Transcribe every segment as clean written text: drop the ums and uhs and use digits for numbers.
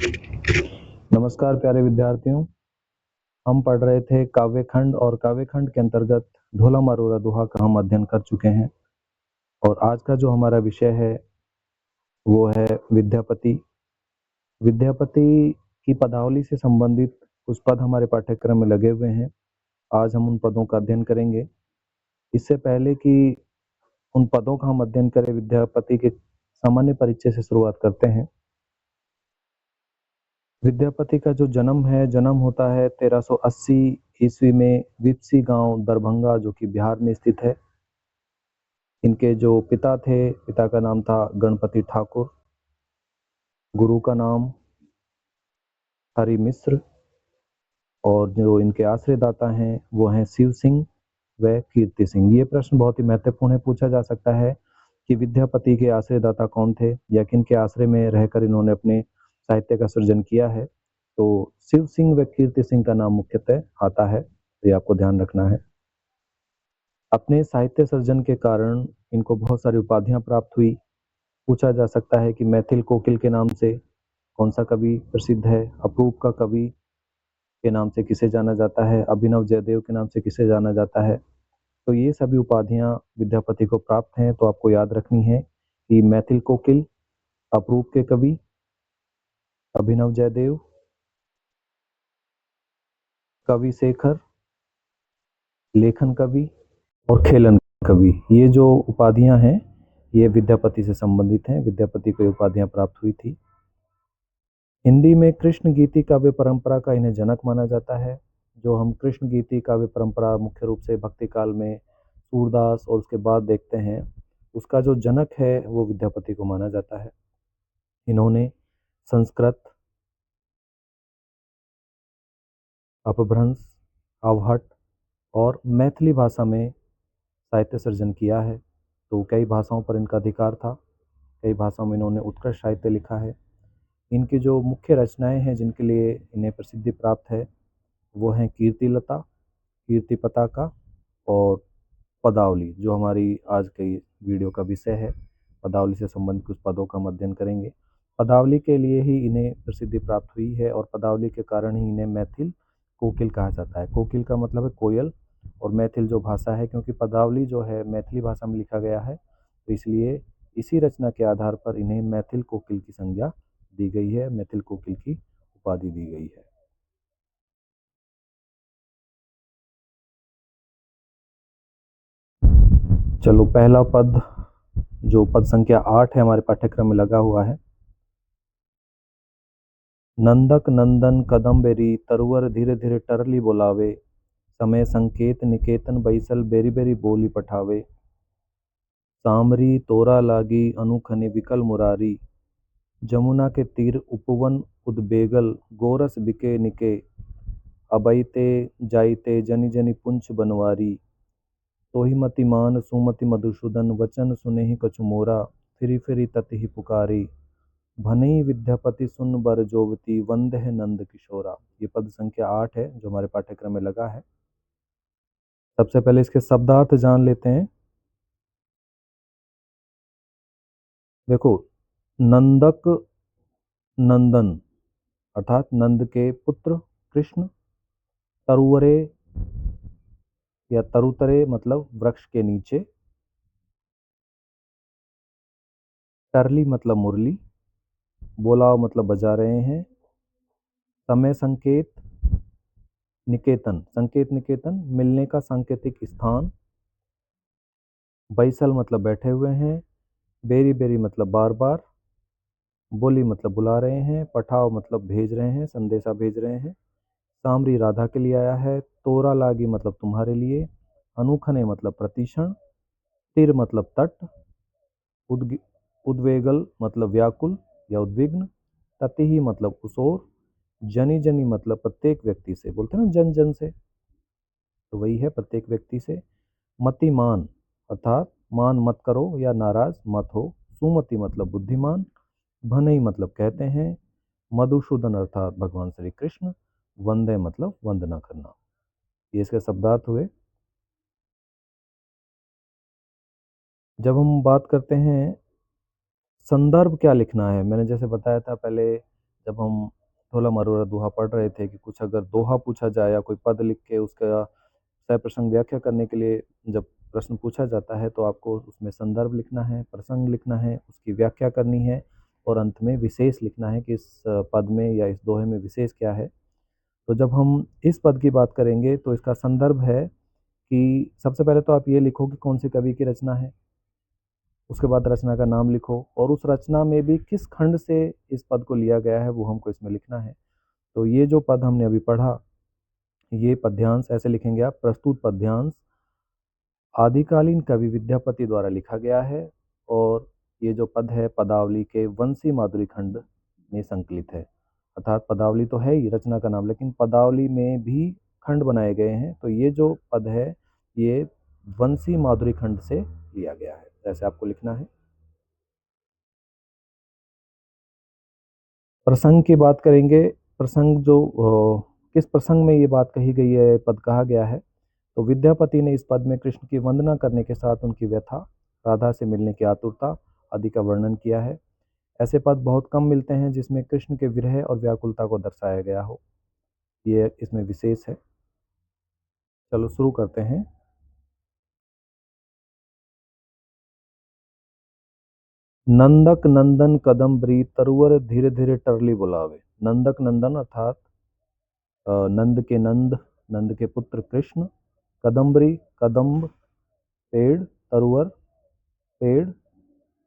नमस्कार प्यारे विद्यार्थियों। हम पढ़ रहे थे काव्यखंड और काव्यखंड के अंतर्गत ढोला मारोरा दोहा का हम अध्ययन कर चुके हैं और आज का जो हमारा विषय है वो है विद्यापति। विद्यापति की पदावली से संबंधित कुछ पद हमारे पाठ्यक्रम में लगे हुए हैं। आज हम उन पदों का अध्ययन करेंगे। इससे पहले कि उन पदों का हम अध्ययन करें, विद्यापति के सामान्य परिचय से शुरुआत करते हैं। विद्यापति का जो जन्म होता है 1380 ईस्वी में विप्सी गांव दरभंगा, जो कि बिहार में स्थित है। इनके जो पिता थे, पिता का नाम था गणपति ठाकुर, गुरु का नाम हरि मिश्र, और जो इनके आश्रयदाता हैं वो हैं शिव सिंह व कीर्ति सिंह। ये प्रश्न बहुत ही महत्वपूर्ण है, पूछा जा सकता है कि विद्यापति के आश्रयदाता कौन थे या किन के आश्रय में रहकर इन्होंने अपने साहित्य का सृजन किया है। तो शिव सिंह व कीर्ति सिंह का नाम मुख्यतः आता है, ये आपको ध्यान रखना है। अपने साहित्य सर्जन के कारण इनको बहुत सारी उपाधियां प्राप्त हुई। पूछा जा सकता है कि मैथिल कोकिल के नाम से कौन सा कवि प्रसिद्ध है, अपूप का कवि के नाम से किसे जाना जाता है, अभिनव जयदेव के नाम से किसे जाना जाता है। तो ये सभी उपाधियां विद्यापति को प्राप्त हैं। तो आपको याद रखनी है कि मैथिल कोकिल, अपूप के कवि, अभिनव जयदेव, कवि शेखर, लेखन कवि और खेलन कवि, ये जो उपाधियां हैं ये विद्यापति से संबंधित हैं। विद्यापति को ये उपाधियां प्राप्त हुई थी। हिंदी में कृष्ण गीति काव्य परंपरा का इन्हें जनक माना जाता है। जो हम कृष्ण गीति काव्य परंपरा मुख्य रूप से भक्ति काल में सूरदास और उसके बाद देखते हैं, उसका जो जनक है वो विद्यापति को माना जाता है। इन्होंने संस्कृत, अपभ्रंश, अवहट और मैथिली भाषा में साहित्य सर्जन किया है। तो कई भाषाओं पर इनका अधिकार था, कई भाषाओं में इन्होंने उत्कृष्ट साहित्य लिखा है। इनकी जो मुख्य रचनाएं हैं जिनके लिए इन्हें प्रसिद्धि प्राप्त है वो हैं कीर्तिलता, कीर्ति पताका और पदावली, जो हमारी आज के वीडियो का विषय है। पदावली से संबंधित कुछ पदों का हम अध्ययन करेंगे। पदावली के लिए ही इन्हें प्रसिद्धि प्राप्त हुई है और पदावली के कारण ही इन्हें मैथिल कोकिल कहा जाता है। कोकिल का मतलब है कोयल और मैथिल जो भाषा है, क्योंकि पदावली जो है मैथिली भाषा में लिखा गया है, तो इसलिए इसी रचना के आधार पर इन्हें मैथिल कोकिल की संज्ञा दी गई है, मैथिल कोकिल की उपाधि दी गई है। चलो, पहला पद जो पद संख्या 8 है हमारे पाठ्यक्रम में लगा हुआ है। नंदक नंदन कदम बेरी तरुवर धीरे धीरे टरली बोलावे, समय संकेत निकेतन बैसल बेरी बेरी बोली पठावे, सामरी तोरा लागी अनुखनि विकल मुरारी, जमुना के तीर उपवन उद्बेगल गोरस बिके निके, अबैते जाइते जनि जनि पुंछ बनवारी, तोहि मति मान सुमति मधुसूदन वचन सुनेहि कछु मोरा, फिरी फिरी तति पुकारी, भनई विद्यापति सुन बर जोवती वंद है नंद किशोरा। ये पद संख्या 8 है जो हमारे पाठ्यक्रम में लगा है। सबसे पहले इसके शब्दार्थ जान लेते हैं। देखो, नंदक नंदन अर्थात नंद के पुत्र कृष्ण, तरुवरे या तरुतरे मतलब वृक्ष के नीचे, टरली मतलब मुरली, बोलाव मतलब बजा रहे हैं, समय संकेत निकेतन, संकेत निकेतन मिलने का सांकेतिक स्थान, बैसल मतलब बैठे हुए हैं, बेरी बेरी मतलब बार बार, बोली मतलब बुला रहे हैं, पठाओ मतलब भेज रहे हैं, संदेशा भेज रहे हैं, सामरी राधा के लिए आया है, तोरा लागी मतलब तुम्हारे लिए, अनुखने मतलब प्रतीक्षण, तिर मतलब तट, उद्वेगल मतलब व्याकुल या उद्विग्न, ततिही मतलब उसोर, जनी जनी मतलब प्रत्येक व्यक्ति से, बोलते हैं ना जन जन से, तो वही है प्रत्येक व्यक्ति से। मतिमान अर्थात मान मत करो या नाराज मत हो, सुमति मतलब बुद्धिमान, भनई मतलब कहते हैं, मधुसूदन अर्थात भगवान श्री कृष्ण, वंदे मतलब वंदना करना। ये इसके शब्दार्थ हुए। जब हम बात करते हैं संदर्भ क्या लिखना है, मैंने जैसे बताया था पहले, जब हम ढोला मरोड़ा दोहा पढ़ रहे थे कि कुछ अगर दोहा पूछा जाए या कोई पद लिख के उसका सह प्रसंग व्याख्या करने के लिए जब प्रश्न पूछा जाता है तो आपको उसमें संदर्भ लिखना है, प्रसंग लिखना है, उसकी व्याख्या करनी है और अंत में विशेष लिखना है कि इस पद में या इस दोहे में विशेष क्या है। तो जब हम इस पद की बात करेंगे तो इसका संदर्भ है कि सबसे पहले तो आप ये लिखो कि कौन से कवि की रचना है, उसके बाद रचना का नाम लिखो और उस रचना में भी किस खंड से इस पद को लिया गया है वो हमको इसमें लिखना है। तो ये जो पद हमने अभी पढ़ा, ये पद्यांश ऐसे लिखेंगे आप, प्रस्तुत पद्यांश आदिकालीन कवि विद्यापति द्वारा लिखा गया है और ये जो पद है पदावली के वंशी माधुरी खंड में संकलित है। अर्थात पदावली तो है ही रचना का नाम, लेकिन पदावली में भी खंड बनाए गए हैं। तो ये जो पद है ये वंशी माधुरी खंड से लिया गया है, ऐसे आपको लिखना है। प्रसंग की बात करेंगे, प्रसंग जो किस प्रसंग में ये बात कही गई है, पद कहा गया है, तो विद्यापति ने इस पद में कृष्ण की वंदना करने के साथ उनकी व्यथा, राधा से मिलने की आतुरता आदि का वर्णन किया है। ऐसे पद बहुत कम मिलते हैं जिसमें कृष्ण के विरह और व्याकुलता को दर्शाया गया हो, ये इसमें विशेष है। चलो शुरू करते हैं। नंदक नंदन कदम्बरी तरुवर धीरे धीरे टरली बुलावे। नंदक नंदन अर्थात नंद के नंद, नंद के पुत्र कृष्ण, कदम्बरी कदम्ब पेड़, तरुवर पेड़,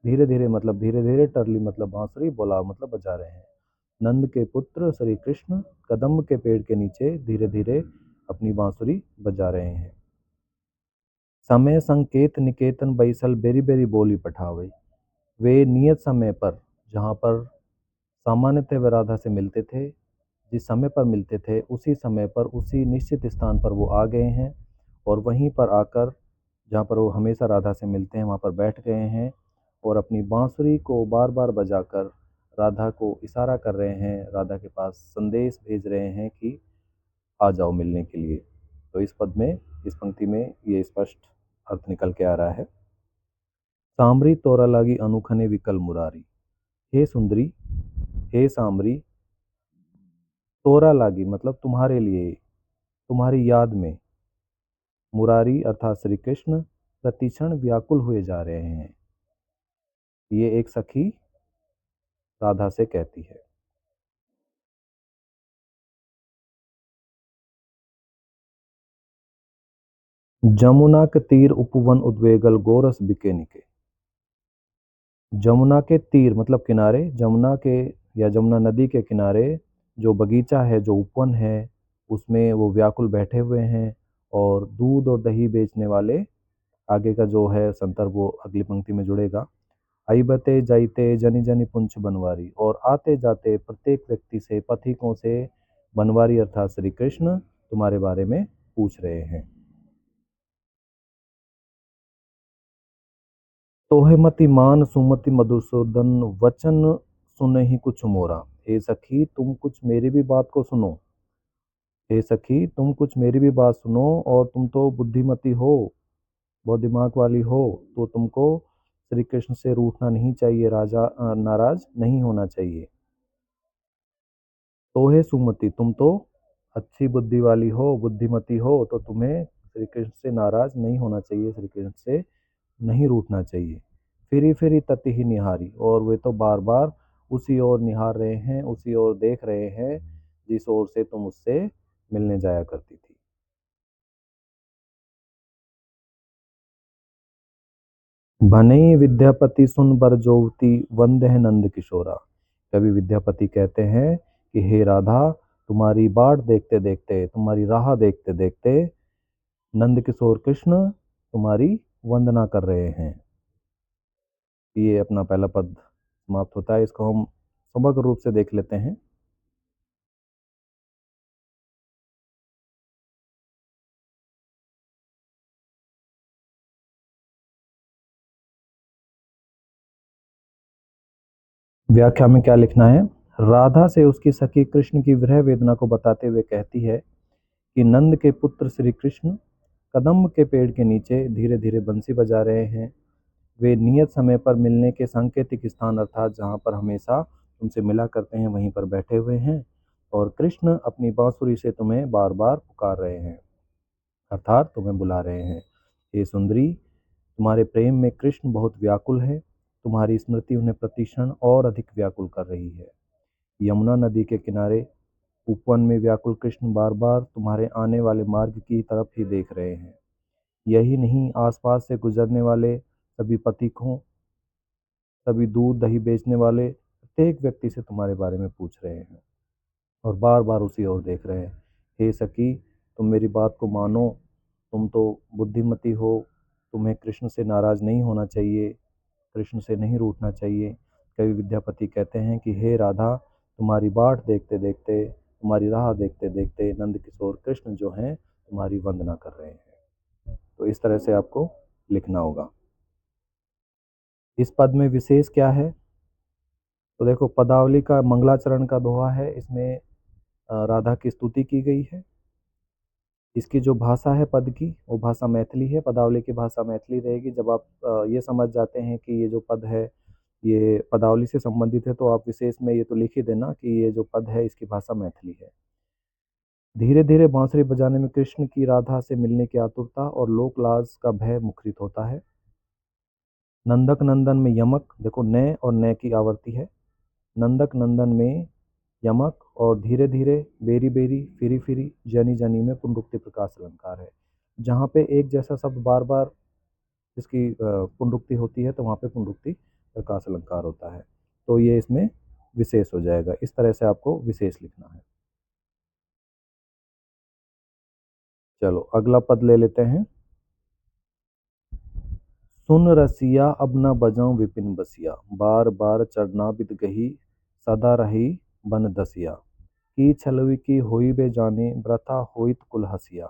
धीरे धीरे मतलब धीरे धीरे, टरली मतलब बांसुरी, बुलाव मतलब बजा रहे हैं। नंद के पुत्र श्री कृष्ण कदम्ब के पेड़ के नीचे धीरे धीरे अपनी बांसुरी बजा रहे हैं। समय संकेत निकेतन बैसल बेरी बेरी बोली पठावे। वे नियत समय पर, जहाँ पर सामान्यतः वे राधा से मिलते थे, जिस समय पर मिलते थे उसी समय पर उसी निश्चित स्थान पर वो आ गए हैं और वहीं पर आकर जहाँ पर वो हमेशा राधा से मिलते हैं वहाँ पर बैठ गए हैं और अपनी बांसुरी को बार बार बजाकर राधा को इशारा कर रहे हैं, राधा के पास संदेश भेज रहे हैं कि आ जाओ मिलने के लिए। तो इस पद में, इस पंक्ति में ये स्पष्ट अर्थ निकल के आ रहा है। सामरी तोरा लागी अनुखने विकल मुरारी। हे सुंदरी, हे सामरी, तोरा लागी मतलब तुम्हारे लिए, तुम्हारी याद में, मुरारी अर्थात श्री कृष्ण प्रतिक्षण व्याकुल हुए जा रहे हैं। ये एक सखी राधा से कहती है। जमुना के तीर उपवन उद्वेगल गोरस बिके निके। जमुना के तीर मतलब किनारे, जमुना के या जमुना नदी के किनारे जो बगीचा है, जो उपवन है, उसमें वो व्याकुल बैठे हुए हैं और दूध और दही बेचने वाले, आगे का जो है संदर्भ वो अगली पंक्ति में जुड़ेगा। आइबते जाइते जनी जनी पुंछ बनवारी, और आते जाते प्रत्येक व्यक्ति से, पथिकों से, बनवारी अर्थात श्री कृष्ण तुम्हारे बारे में पूछ रहे हैं। तोहे मति मान सुमति मधुसूदन वचन सुनहि कुछ मोरा। हे सखी तुम कुछ मेरी भी बात को सुनो, हे सखी तुम कुछ मेरी भी बात सुनो, और तुम तो बुद्धिमती हो, बहुत दिमाग वाली हो, तो तुमको श्री कृष्ण से रूठना नहीं चाहिए, राजा नाराज नहीं होना चाहिए। तोहे सुमति तुम तो अच्छी बुद्धि वाली हो, बुद्धिमती हो, तो तुम्हें श्री कृष्ण से नाराज नहीं होना चाहिए, श्री कृष्ण से नहीं रूठना चाहिए। फिरी फिरी तति ही निहारी, और वे तो बार बार उसी ओर निहार रहे हैं, उसी ओर देख रहे हैं जिस ओर से तुम उससे मिलने जाया करती थी। भनई विद्यापति सुन बर जोवती वंदे है नंद किशोरा। कवि विद्यापति कहते हैं कि हे राधा, तुम्हारी बाट देखते देखते, तुम्हारी राह देखते देखते नंद किशोर कृष्ण तुम्हारी वंदना कर रहे हैं। ये अपना पहला पद समाप्त होता है। इसको हम समग्र रूप से देख लेते हैं। व्याख्या में क्या लिखना है? राधा से उसकी सखी कृष्ण की विरह वेदना को बताते हुए कहती है कि नंद के पुत्र श्री कृष्ण कदम्ब के पेड़ के नीचे धीरे धीरे बंसी बजा रहे हैं। वे नियत समय पर मिलने के सांकेतिक स्थान अर्थात जहाँ पर हमेशा तुमसे मिला करते हैं वहीं पर बैठे हुए हैं और कृष्ण अपनी बांसुरी से तुम्हें बार बार पुकार रहे हैं, अर्थात तुम्हें बुला रहे हैं। हे सुंदरी, तुम्हारे प्रेम में कृष्ण बहुत व्याकुल है, तुम्हारी स्मृति उन्हें प्रतिक्षण और अधिक व्याकुल कर रही है। यमुना नदी के किनारे उपवन में व्याकुल कृष्ण बार बार तुम्हारे आने वाले मार्ग की तरफ ही देख रहे हैं। यही नहीं, आसपास से गुजरने वाले सभी पथिकों, सभी दूध दही बेचने वाले प्रत्येक व्यक्ति से तुम्हारे बारे में पूछ रहे हैं और बार बार उसी ओर देख रहे हैं। हे सखी, तुम मेरी बात को मानो, तुम तो बुद्धिमती हो, तुम्हें कृष्ण से नाराज नहीं होना चाहिए, कृष्ण से नहीं रूठना चाहिए। कवि विद्यापति कहते हैं कि हे राधा, तुम्हारी बाट देखते देखते, तुम्हारी राह देखते देखते नंद किशोर कृष्ण जो हैं तुम्हारी वंदना कर रहे हैं। तो इस तरह से आपको लिखना होगा। इस पद में विशेष क्या है? तो देखो, पदावली का मंगलाचरण का दोहा है, इसमें राधा की स्तुति की गई है। इसकी जो भाषा है पद की, वो भाषा मैथिली है, पदावली की भाषा मैथिली रहेगी। जब आप ये समझ जाते हैं कि ये जो पद है ये पदावली से संबंधित है, तो आप विशेष में ये तो लिख ही देना कि ये जो पद है इसकी भाषा मैथिली है। धीरे धीरे बांसुरी बजाने में कृष्ण की राधा से मिलने की आतुरता और लोक लाज का भय मुखरित होता है। नंदक नंदन में यमक, देखो नय और नय की आवर्ती है, नंदक नंदन में यमक, और धीरे धीरे बेरी बेरी फिरी फिरी जनी जनी में पुनरुक्ति प्रकाश अलंकार है। जहाँ पे एक जैसा शब्द बार बार इसकी पुनरुक्ति होती है तो वहाँ पे पुनरुक्ति प्रकाश अलंकार होता है। तो ये इसमें विशेष हो जाएगा। इस तरह से आपको विशेष लिखना है। चलो अगला पद ले लेते हैं। सुन रसिया अब न बजाऊं विपिन बसिया, बार बार चरनाबिद गही, सदा रही बन दसिया, की छलवी की होई बे जाने, व्रथा होइत कुल हसिया।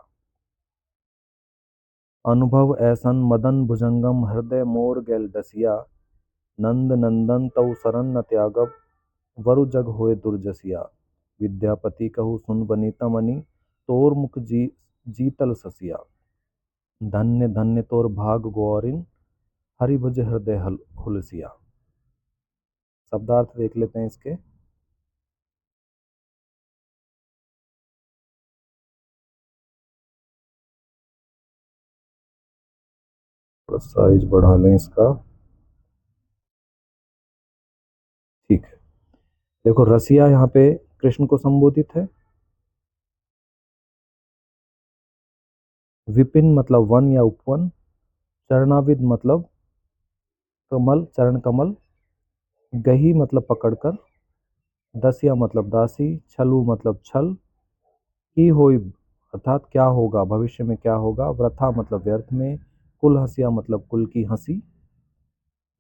अनुभव ऐसन मदन भुजंगम, हृदय मोर गैल डसिया, नंद नंदन तव शरण न त्यागब, वरु जग होए दुर्जसिया। विद्यापति कहु सुन बनीता मनी, तोर मुख जीतल ससिया, धन्य धन्य तोर भाग गौरिन, हरि भुज हृदय हुलसिया। शब्दार्थ देख लेते हैं इसके। साइज बढ़ा लें इसका, ठीक है। देखो, रसिया यहाँ पे कृष्ण को संबोधित है। विपिन मतलब वन या उपवन, चरणाविद मतलब कमल, चरण कमल, गही मतलब पकड़कर, दसिया मतलब दासी, छलु मतलब छल, की होई अर्थात क्या होगा, भविष्य में क्या होगा, व्रथा मतलब व्यर्थ में, कुल हंसिया मतलब कुल की हंसी,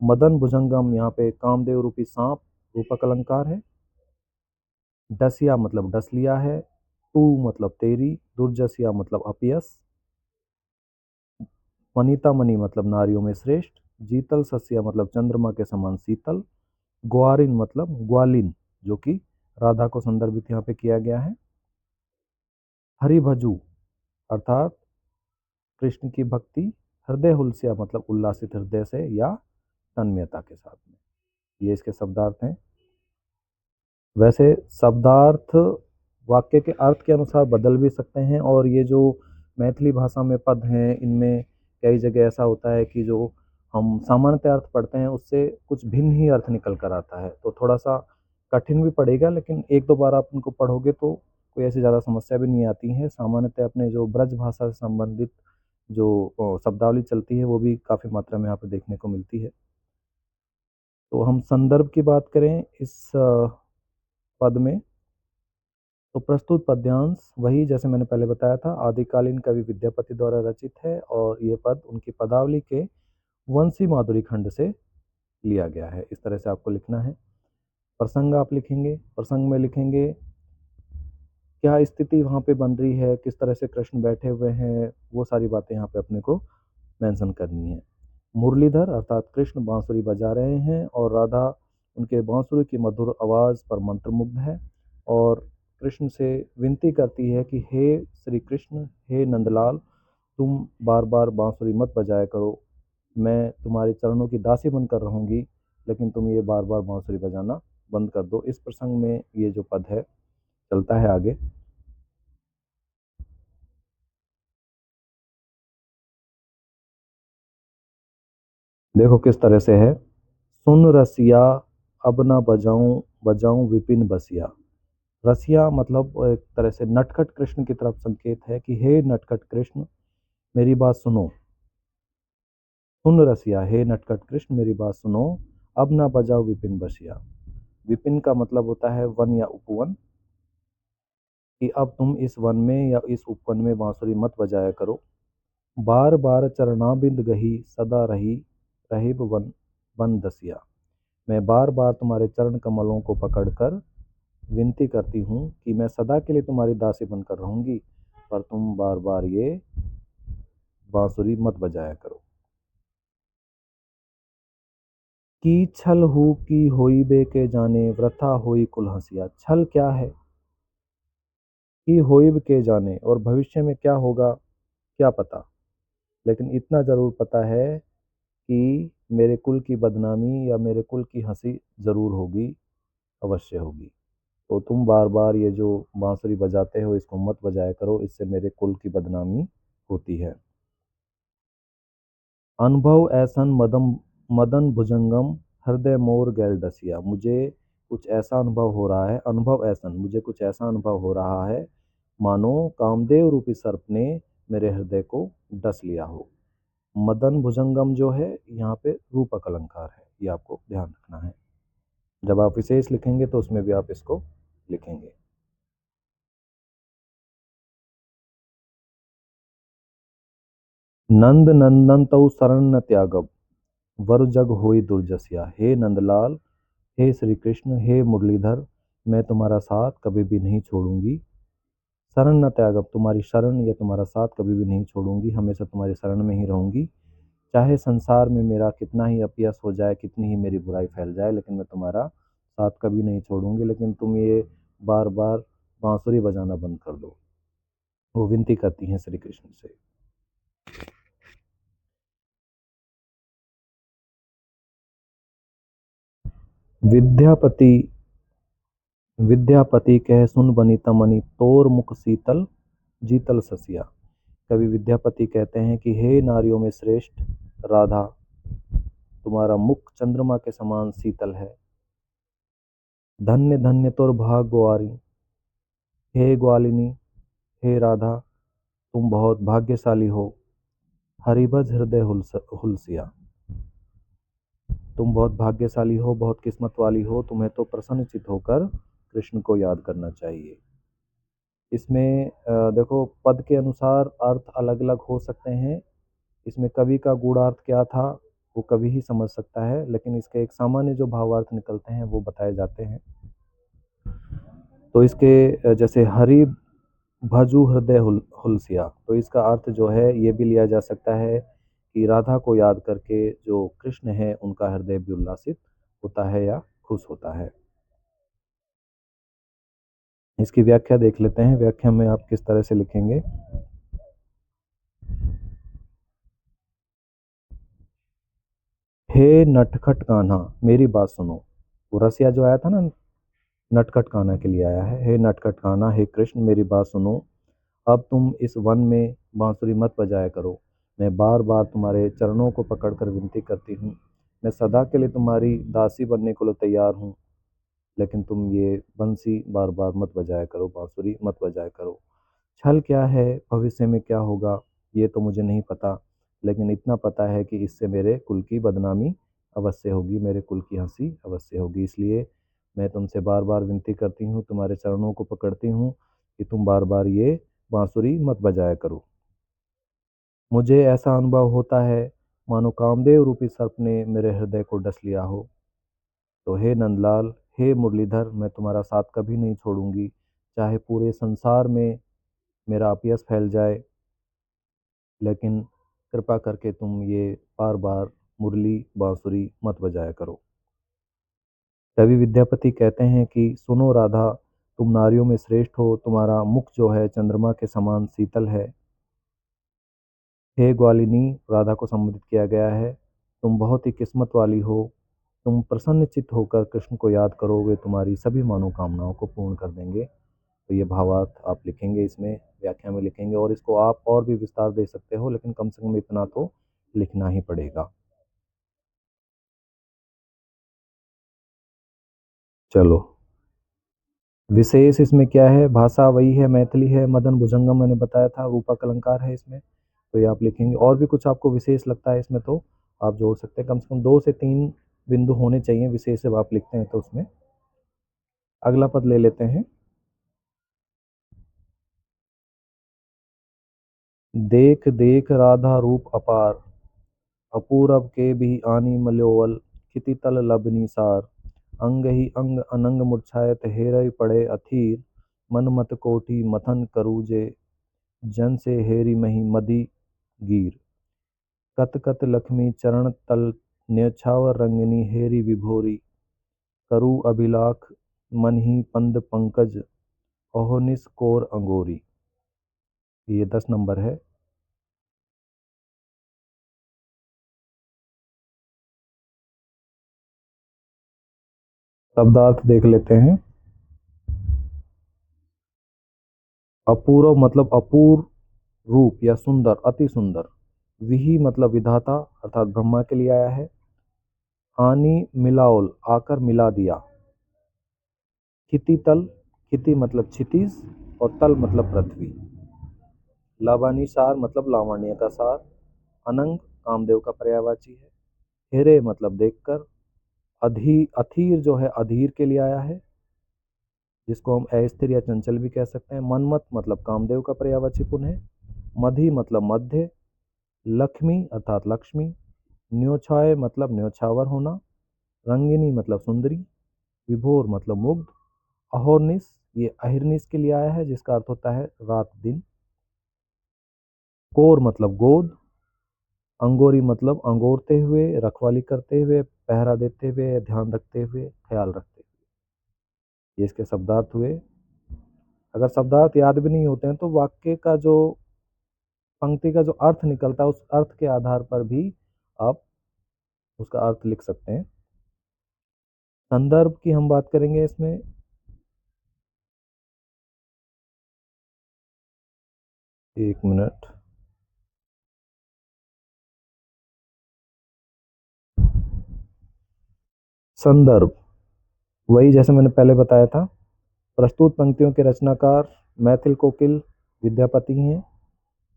मदन भुजंगम यहाँ पे कामदेव रूपी सांप रूपक अलंकार है, डसिया मतलब डस लिया है, तू मतलब तेरी, दुर्जसिया मतलब अपयस, वनिता मणि मतलब नारियों में श्रेष्ठ, जीतल सस्या मतलब चंद्रमा के समान शीतल, ग्वारिन मतलब ग्वालिन जो कि राधा को संदर्भित यहाँ पे किया गया है, हरिभजु अर्थात कृष्ण की भक्ति, हृदय हुलसिया मतलब उल्लासित हृदय से या तन्मयता के साथ में। ये इसके शब्दार्थ हैं। वैसे शब्दार्थ वाक्य के अर्थ के अनुसार बदल भी सकते हैं, और ये जो मैथिली भाषा में पद हैं इनमें कई जगह ऐसा होता है कि जो हम सामान्यतः अर्थ पढ़ते हैं उससे कुछ भिन्न ही अर्थ निकल कर आता है, तो थोड़ा सा कठिन भी पड़ेगा, लेकिन एक दो बार आप उनको पढ़ोगे तो कोई ऐसी ज़्यादा समस्या भी नहीं आती है। सामान्यतः अपने जो ब्रज भाषा से संबंधित जो शब्दावली चलती है वो भी काफ़ी मात्रा में यहाँ पर देखने को मिलती है। तो हम संदर्भ की बात करें इस पद में, तो प्रस्तुत पद्यांश वही जैसे मैंने पहले बताया था आदिकालीन कवि विद्यापति द्वारा रचित है, और ये पद उनकी पदावली के वंशी माधुरी खंड से लिया गया है। इस तरह से आपको लिखना है। प्रसंग आप लिखेंगे, प्रसंग में लिखेंगे क्या स्थिति वहाँ पे बन रही है, किस तरह से कृष्ण बैठे हुए हैं, वो सारी बातें यहाँ पे अपने को मेंशन करनी है। मुरलीधर अर्थात कृष्ण बांसुरी बजा रहे हैं और राधा उनके बांसुरी की मधुर आवाज़ पर मंत्रमुग्ध है और कृष्ण से विनती करती है कि हे श्री कृष्ण, हे नंदलाल, तुम बार बार बांसुरी मत बजाया करो, मैं तुम्हारे चरणों की दासी बनकर रहूंगी, लेकिन तुम ये बार बार बांसुरी बजाना बंद कर दो। इस प्रसंग में ये जो पद है चलता है आगे। देखो किस तरह से है। सुन रसिया अब न बजाऊं बजाऊं विपिन बसिया। रसिया मतलब एक तरह से नटखट कृष्ण की तरफ संकेत है कि हे नटखट कृष्ण मेरी बात सुनो। सुन रसिया, हे नटखट कृष्ण मेरी बात सुनो, अब ना बजाओ विपिन बसिया। विपिन का मतलब होता है वन या उपवन, कि अब तुम इस वन में या इस उपवन में बांसुरी मत बजाया करो। बार बार चरणाबिंद गही सदा रही रहिब वन वन दसिया। मैं बार बार तुम्हारे चरण कमलों को पकड़कर विनती करती हूँ कि मैं सदा के लिए तुम्हारी दासी बनकर रहूंगी, पर तुम बार बार ये बांसुरी मत बजाया करो। की छल हु की होई बे के जाने वृथा होई कुल हंसिया। छल क्या है, कि होइब के जाने, और भविष्य में क्या होगा क्या पता, लेकिन इतना जरूर पता है कि मेरे कुल की बदनामी या मेरे कुल की हंसी जरूर होगी, अवश्य होगी। तो तुम बार बार ये जो बांसुरी बजाते हो इसको मत बजाया करो, इससे मेरे कुल की बदनामी होती है। अनुभव ऐसन मदम मदन भुजंगम हृदय मोर गैल डसिया। मुझे कुछ ऐसा अनुभव हो रहा है, अनुभव ऐसन, मुझे कुछ ऐसा अनुभव हो रहा है मानो कामदेव रूपी सर्प ने मेरे हृदय को डस लिया हो। मदन भुजंगम जो है यहाँ पे रूपक अलंकार है, ये आपको ध्यान रखना है। जब आप विशेष लिखेंगे तो उसमें भी आप इसको लिखेंगे। नंद नंदन तऊ शरण न त्यागब वर जग होई दुर्जसिया। हे नंदलाल, हे श्री कृष्ण, हे मुरलीधर, मैं तुम्हारा साथ कभी भी नहीं छोड़ूंगी। शरण न त्यागब, तुम्हारी शरण या तुम्हारा साथ कभी भी नहीं छोड़ूंगी, हमेशा तुम्हारी शरण में ही रहूंगी। चाहे संसार में मेरा कितना ही अपयश हो जाए, कितनी ही मेरी बुराई फैल जाए, लेकिन मैं तुम्हारा साथ कभी नहीं छोड़ूंगी। लेकिन तुम ये बार बार बांसुरी बजाना बंद कर दो। वो विनती करती हैं श्री कृष्ण से। विद्यापति विद्यापति कह सुन बनीता मणि तोर मुख शीतल जीतल ससिया। कवि विद्यापति कहते हैं कि हे नारियों में श्रेष्ठ राधा, तुम्हारा मुख चंद्रमा के समान शीतल है। धन्य धन्य तोर भाग ग्वारी, हे ग्वालिनी, हे राधा, तुम बहुत भाग्यशाली हो। हरिभज हृदय हुलसिया, तुम बहुत भाग्यशाली हो, बहुत किस्मत वाली हो, तुम्हें तो प्रसन्नचित होकर कृष्ण को याद करना चाहिए। इसमें देखो पद के अनुसार अर्थ अलग अलग हो सकते हैं। इसमें कवि का गूढ़ार्थ क्या था वो कवि ही समझ सकता है, लेकिन इसके एक सामान्य जो भावार्थ निकलते हैं वो बताए जाते हैं। तो इसके जैसे हरि भजू हृदय हुलसिया, तो इसका अर्थ जो है ये भी लिया जा सकता है कि राधा को याद करके जो कृष्ण है उनका हृदय भी उल्लासित होता है या खुश होता है। इसकी व्याख्या देख लेते हैं। व्याख्या में आप किस तरह से लिखेंगे। हे नटखट कान्हा मेरी बात सुनो। वो रसिया जो आया था ना, नटखट कान्हा के लिए आया है। हे नटखट कान्हा, हे कृष्ण मेरी बात सुनो, अब तुम इस वन में बांसुरी मत बजाया करो। मैं बार बार तुम्हारे चरणों को पकड़कर विनती करती हूँ, मैं सदा के लिए तुम्हारी दासी बनने को तैयार हूँ, लेकिन तुम ये बंसी बार बार मत बजाया करो, बांसुरी मत बजाया करो। छल क्या है, भविष्य में क्या होगा ये तो मुझे नहीं पता, लेकिन इतना पता है कि इससे मेरे कुल की बदनामी अवश्य होगी, मेरे कुल की हंसी अवश्य होगी। इसलिए मैं तुमसे बार बार विनती करती हूँ, तुम्हारे चरणों को पकड़ती हूँ कि तुम बार बार ये बांसुरी मत बजाया करो। मुझे ऐसा अनुभव होता है मानो कामदेव रूपी सर्प ने मेरे हृदय को डस लिया हो। तो हे नंदलाल, हे मुरलीधर, मैं तुम्हारा साथ कभी नहीं छोड़ूंगी, चाहे पूरे संसार में मेरा अपयश फैल जाए, लेकिन कृपा करके तुम ये बार बार मुरली बांसुरी मत बजाया करो। कवि विद्यापति कहते हैं कि सुनो राधा, तुम नारियों में श्रेष्ठ हो, तुम्हारा मुख जो है चंद्रमा के समान शीतल है। हे ग्वालिनी, राधा को संबोधित किया गया है, तुम बहुत ही किस्मत वाली हो। तुम प्रसन्नचित्त होकर कृष्ण को याद करो, वे तुम्हारी सभी मनोकामनाओं को पूर्ण कर देंगे। तो ये भावार्थ आप लिखेंगे, इसमें व्याख्या में लिखेंगे, और इसको आप और भी विस्तार दे सकते हो, लेकिन कम से कम इतना तो लिखना ही पड़ेगा। चलो, विशेष इसमें क्या है? भाषा वही है, मैथिली है। मदन भुजंगम मैंने बताया था, रूपक अलंकार है इसमें, तो ये आप लिखेंगे। और भी कुछ आपको विशेष लगता है इसमें तो आप जोड़ सकते हैं। कम से कम 2 से 3 बिंदु होने चाहिए विशेष जब आप लिखते हैं तो उसमें। अगला पद ले लेते हैं। देख देख राधा रूप अपार, अपूरब के भी आनी मल्योवल, किति तल लबनी सार, अंग ही अंग अनंग मुरछायत हेरई पड़े अथीर, मन मत कोटि मथन करूजे, जन से हेरी मही मदी गिर, कत कत लक्ष्मी चरण तल न्यछावर रंगिनी हेरी विभोरी, करु अभिलाख मन ही पंद पंकज, अहोनिस कोर अंगोरी। ये 10 नंबर है। शब्दार्थ देख लेते हैं। अपूर्व मतलब अपूर्व रूप या सुंदर, अति सुंदर। विहि मतलब विधाता अर्थात ब्रह्मा के लिए आया है। आनी मिलाओल आकर मिला दिया। क्षिति तल, क्षिति मतलब क्षितिज, और तल मतलब पृथ्वी। लावानी सार मतलब लावण्य का सार। अनंग कामदेव का पर्यायवाची है। हेरे मतलब देखकर। अधीर जो है अधीर के लिए आया है, जिसको हम अस्थिर या चंचल भी कह सकते हैं। मनमत मतलब कामदेव का पर्यायवाची पुण्य है। मधि मतलब मध्य। लक्ष्मी अर्थात लक्ष्मी। न्योछाय मतलब न्योछावर होना। रंगिनी मतलब सुंदरी। विभोर मतलब मुग्ध। अहोर्निस ये अहिर्निस के लिए आया है, जिसका अर्थ होता है रात दिन। कोर मतलब गोद। अंगोरी मतलब अंगोरते हुए, रखवाली करते हुए, पहरा देते हुए, ध्यान रखते हुए, ख्याल रखते हुए। ये इसके शब्दार्थ हुए। अगर शब्दार्थ याद भी नहीं होते हैं तो वाक्य का जो पंक्ति का जो अर्थ निकलता है उस अर्थ के आधार पर भी आप उसका अर्थ लिख सकते हैं। संदर्भ की हम बात करेंगे इसमें। एक मिनट। संदर्भ वही जैसे मैंने पहले बताया था। प्रस्तुत पंक्तियों के रचनाकार मैथिल कोकिल विद्यापति हैं।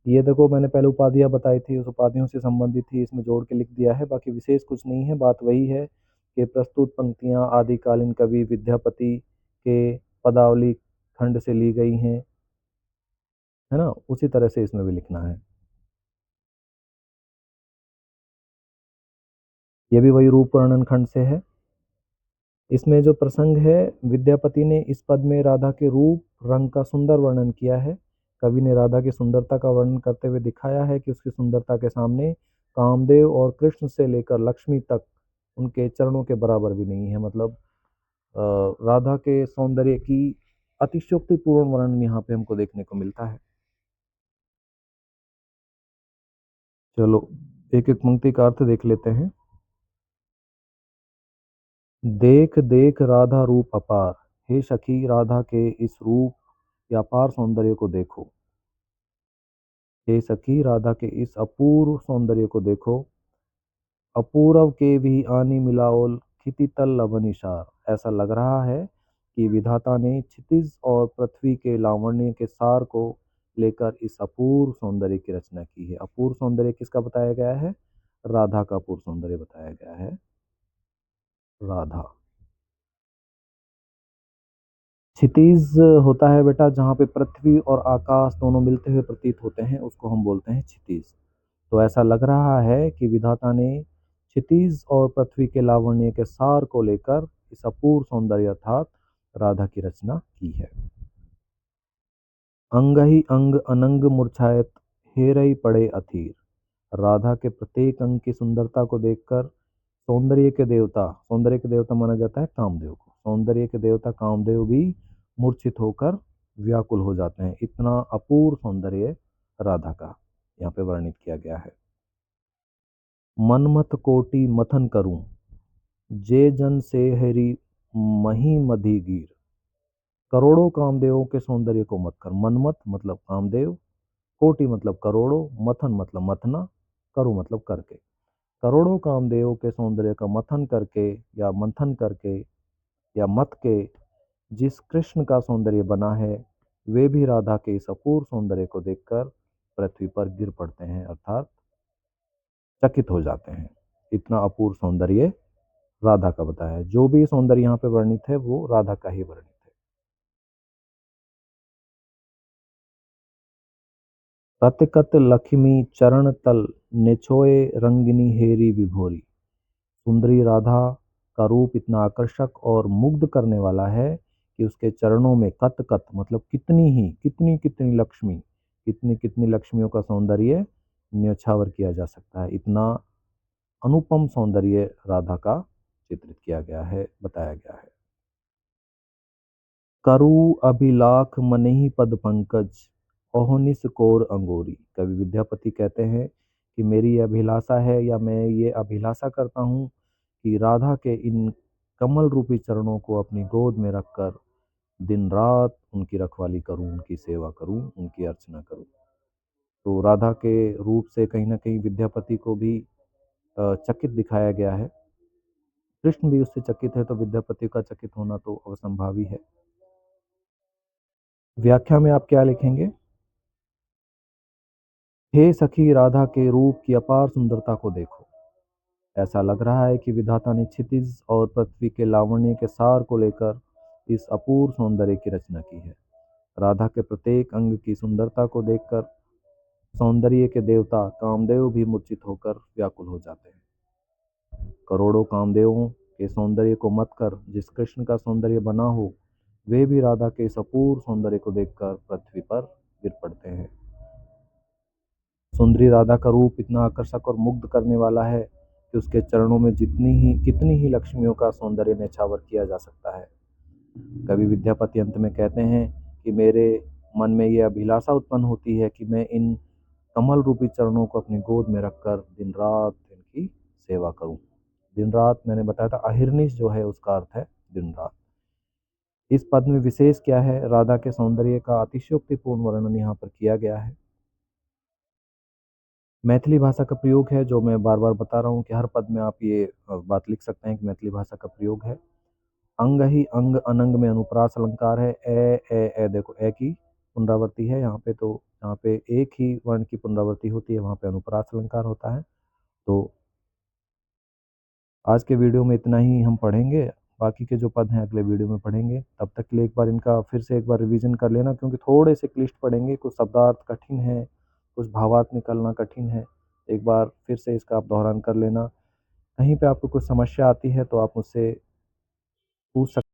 ये देखो मैंने पहले उपाधियां बताई थी, उस उपाधियों से संबंधित ही इसमें जोड़ के लिख दिया है, बाकी विशेष कुछ नहीं है। बात वही है कि प्रस्तुत पंक्तियां आदिकालीन कवि विद्यापति के पदावली खंड से ली गई हैं, है ना। उसी तरह से इसमें भी लिखना है। ये भी वही रूप वर्णन खंड से है। इसमें जो प्रसंग है, विद्यापति ने इस पद में राधा के रूप रंग का सुंदर वर्णन किया है। कवि ने राधा की सुंदरता का वर्णन करते हुए दिखाया है कि उसकी सुंदरता के सामने कामदेव और कृष्ण से लेकर लक्ष्मी तक उनके चरणों के बराबर भी नहीं है। मतलब राधा के सौंदर्य की अतिशयोक्तिपूर्ण वर्णन यहाँ पे हमको देखने को मिलता है। चलो, एक एक पंक्ति का अर्थ देख लेते हैं। देख देख राधा रूप अपार, हे सखी राधा के इस रूप या अपार सौंदर्य को देखो। हे सखी राधा के इस अपूर्व सौंदर्य को देखो। अपूर्व के भी आनी मिलाओल, क्षिति तल लवनिशार। ऐसा लग रहा है कि विधाता ने क्षितिज और पृथ्वी के लावण्य के सार को लेकर इस अपूर्व सौंदर्य की रचना की है। अपूर्व सौंदर्य किसका बताया गया है? राधा का अपूर्व सौंदर्य बताया गया है। राधा। क्षितिज होता है बेटा जहाँ पे पृथ्वी और आकाश दोनों मिलते हुए प्रतीत होते हैं, उसको हम बोलते हैं क्षितिज। तो ऐसा लग रहा है कि विधाता ने क्षितिज और पृथ्वी के लावण्य के सार को लेकर इस अपूर्व सौंदर्य अर्थात राधा की रचना की है। अंग ही अंग अनंग मुरछायत, हेरई पड़े अथीर। राधा के प्रत्येक अंग की सुंदरता को देखकर सौंदर्य के देवता माना जाता है कामदेव को। सौंदर्य के देवता कामदेव भी मूर्छित होकर व्याकुल हो जाते हैं। इतना अपूर्व सौंदर्य राधा का यहाँ पे वर्णित किया गया है। मनमथ कोटि मथन करूं, जे जन से हरि मही मधी गिर। करोड़ों कामदेवों के सौंदर्य को मत कर। मनमत मतलब कामदेव, कोटि मतलब करोड़ों, मथन मतलब मथना, करु मतलब करके। करोड़ों कामदेवों के सौंदर्य का मथन करके या मंथन करके या मत के जिस कृष्ण का सौंदर्य बना है, वे भी राधा के इस अपूर्व सौंदर्य को देखकर पृथ्वी पर गिर पड़ते हैं, अर्थात चकित हो जाते हैं। इतना अपूर्व सौंदर्य राधा का बताया है। जो भी सौंदर्य यहाँ पे वर्णित है वो राधा का ही वर्णित है। कत कत लक्ष्मी चरण तल निछोए रंगिनी हेरी विभोरी। सुंदरी राधा का रूप इतना आकर्षक और मुग्ध करने वाला है कि उसके चरणों में कत कत मतलब कितनी कितनी लक्ष्मी, कितनी कितनी लक्ष्मियों का सौंदर्य न्योछावर किया जा सकता है। इतना अनुपम सौंदर्य राधा का चित्रित किया गया है, बताया गया है। करु अभिलाख मनहि पद पंकज, ओहनिस कोर अंगोरी। कवि विद्यापति कहते हैं कि मेरी ये अभिलाषा है या मैं ये अभिलाषा करता हूँ कि राधा के इन कमल रूपी चरणों को अपनी गोद में रखकर दिन रात उनकी रखवाली करूं, उनकी सेवा करूं, उनकी अर्चना करूं। तो राधा के रूप से कहीं ना कहीं विद्यापति को भी चकित दिखाया गया है। कृष्ण भी उससे चकित है, तो विद्यापति का चकित होना तो असंभावी है। व्याख्या में आप क्या लिखेंगे? हे सखी, राधा के रूप की अपार सुंदरता को देखो। ऐसा लग रहा है कि विधाता ने क्षितिज और पृथ्वी के लावण्य के सार को लेकर इस अपूर्व सौंदर्य की रचना की है। राधा के प्रत्येक अंग की सुंदरता को देखकर सौंदर्य के देवता कामदेव भी मूर्छित होकर व्याकुल हो जाते हैं। करोड़ों कामदेवों के सौंदर्य को मत कर जिस कृष्ण का सौंदर्य बना हो, वे भी राधा के इस अपूर्व सौंदर्य को देखकर पृथ्वी पर गिर पड़ते हैं। सुंदरी राधा का रूप इतना आकर्षक और मुग्ध करने वाला है कि उसके चरणों में कितनी ही लक्ष्मियों का सौंदर्य न्यौछावर किया जा सकता है। कवि विद्यापति अंत में कहते हैं कि मेरे मन में यह अभिलाषा उत्पन्न होती है कि मैं इन कमल रूपी चरणों को अपनी गोद में रखकर दिन रात इनकी सेवा करूं। दिन रात मैंने बताया था, अहिर्निश जो है उसका अर्थ है दिन रात। इस पद में विशेष क्या है? राधा के सौंदर्य का अतिशयोक्तिपूर्ण वर्णन यहाँ पर किया गया है। मैथिली भाषा का प्रयोग है, जो मैं बार बार बता रहा हूँ कि हर पद में आप ये बात लिख सकते हैं कि मैथिली भाषा का प्रयोग है। अंग ही अंग अनंग में अनुप्रास अलंकार है। ए देखो ए की पुनरावृत्ति है यहाँ पे, तो यहाँ पे एक ही वर्ण की पुनरावृत्ति होती है, वहाँ पे अनुप्रास अलंकार होता है। तो आज के वीडियो में इतना ही हम पढ़ेंगे, बाकी के जो पद हैं अगले वीडियो में पढ़ेंगे। तब तक के लिए एक बार इनका फिर से एक बार रिवीजन कर लेना, क्योंकि थोड़े से क्लिष्ट पढ़ेंगे, कुछ शब्दार्थ कठिन है, कुछ भावार्थ निकलना कठिन है। एक बार फिर से इसका आप दोहरान कर लेना। कहीं पे आपको कुछ समस्या आती है तो आप मुझसे पूछ सकते